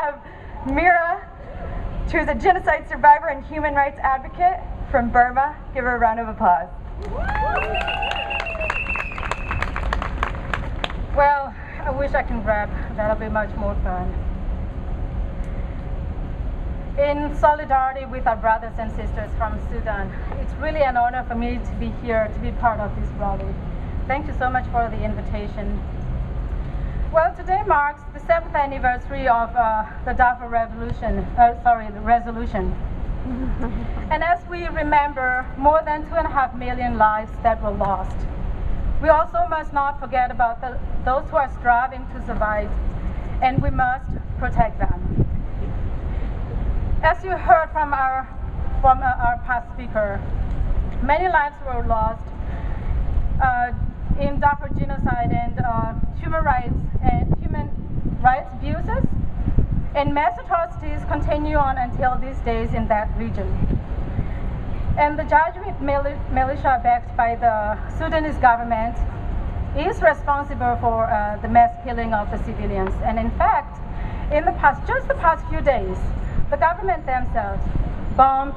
have Myra, who's a genocide survivor and human rights advocate from Burma. Give her a round of applause. Well, I wish I can rap. That'll be much more fun. In solidarity with our brothers and sisters from Sudan, it's really an honor for me to be here, to be part of this rally. Thank you so much for the invitation. Well, today marks the 7th anniversary of the Darfur resolution. And as we remember more than 2.5 million lives that were lost, we also must not forget about those who are striving to survive, and we must protect them. As you heard from our past speaker, many lives were lost in Darfur genocide and human rights abuses, and mass atrocities continue on until these days in that region. And the Janjaweed militia backed by the Sudanese government is responsible for the mass killing of the civilians. And in fact, in just the past few days, the government themselves bombed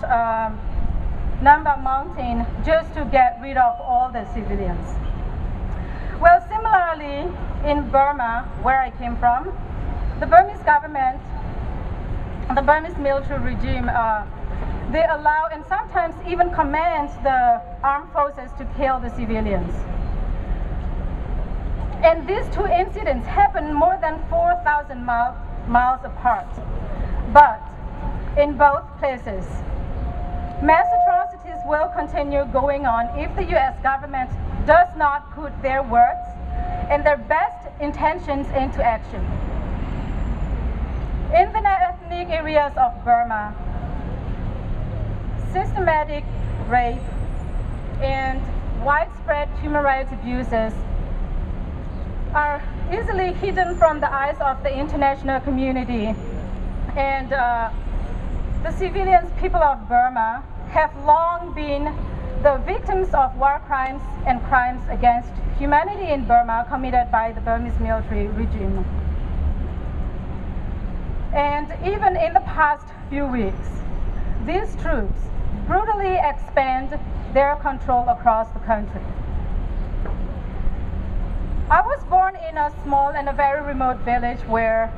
Namba Mountain just to get rid of all the civilians. Well, similarly, in Burma, where I came from, the Burmese government, the Burmese military regime, they allow and sometimes even command the armed forces to kill the civilians. And these two incidents happened more than 4,000 miles apart. But in both places, mass atrocities will continue going on if the US government does not put their words and their best intentions into action. In the ethnic areas of Burma, systematic rape and widespread human rights abuses are easily hidden from the eyes of the international community. And the civilians, people of Burma, have long been the victims of war crimes and crimes against humanity in Burma committed by the Burmese military regime. And even in the past few weeks, these troops brutally expand their control across the country. I was born in a small and a very remote village where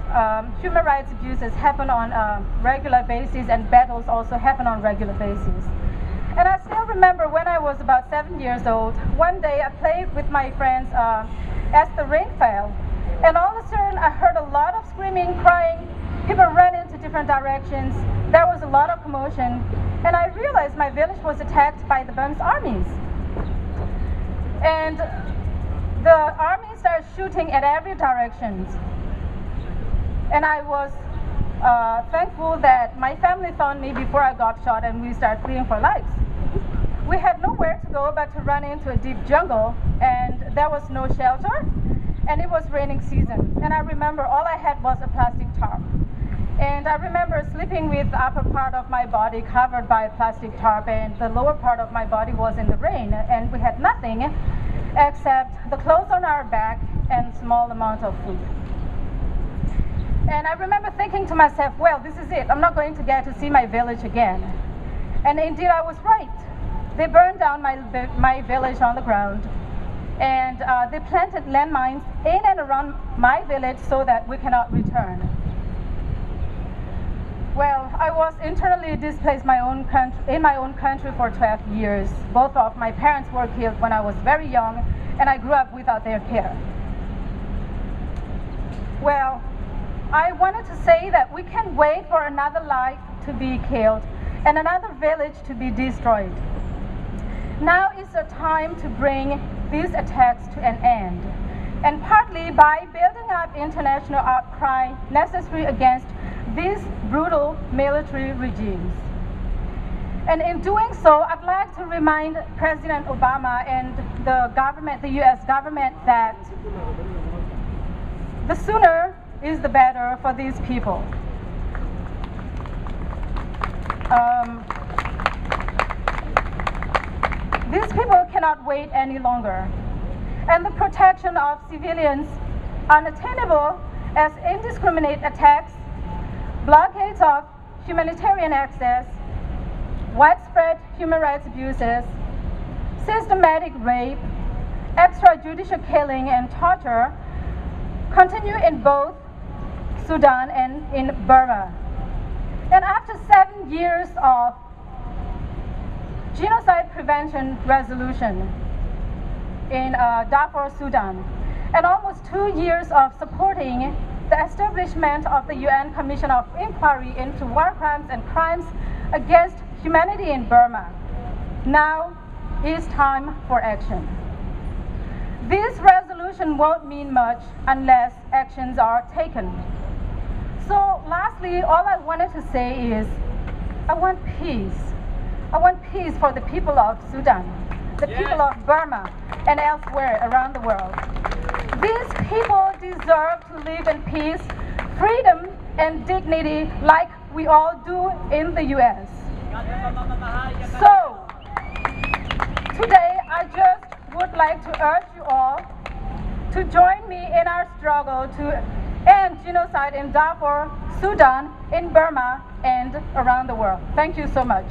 human rights abuses happen on a regular basis and battles also happen on a regular basis. And I still remember when I was about 7 years old, one day I played with my friends as the rain fell. And all of a sudden I heard a lot of screaming, crying, people ran into different directions, there was a lot of commotion, and I realized my village was attacked by the Burmese armies. And the army started shooting at every direction. And I was thankful that my family found me before I got shot and we started fleeing for lives. We had nowhere to go but to run into a deep jungle, and there was no shelter, and it was raining season. And I remember all I had was a plastic tarp. And I remember sleeping with the upper part of my body covered by a plastic tarp, and the lower part of my body was in the rain, and we had nothing except the clothes on our back and small amount of food. And I remember thinking to myself, well, this is it. I'm not going to get to see my village again. And indeed, I was right. They burned down my village on the ground, and they planted landmines in and around my village so that we cannot return. Well, I was internally displaced in my own country for 12 years. Both of my parents were killed when I was very young, and I grew up without their care. Well, I wanted to say that we can't wait for another life to be killed and another village to be destroyed. Now is the time to bring these attacks to an end, and partly by building up international outcry necessary against these brutal military regimes. And in doing so, I'd like to remind President Obama and the government, the US government, that the sooner is the better for these people. These people cannot wait any longer. And the protection of civilians unattainable as indiscriminate attacks of humanitarian access, widespread human rights abuses, systematic rape, extrajudicial killing, and torture continue in both Sudan and in Burma. And after 7 years of genocide prevention resolution in Darfur, Sudan, and almost 2 years of supporting the establishment of the UN Commission of Inquiry into War Crimes and Crimes Against Humanity in Burma, now is time for action. This resolution won't mean much unless actions are taken. So lastly, all I wanted to say is, I want peace. I want peace for the people of Sudan, the people of Burma, and elsewhere around the world. These people deserve to live in peace, freedom, and dignity like we all do in the US. So, today I just would like to urge you all to join me in our struggle to end genocide in Darfur, Sudan, in Burma, and around the world. Thank you so much.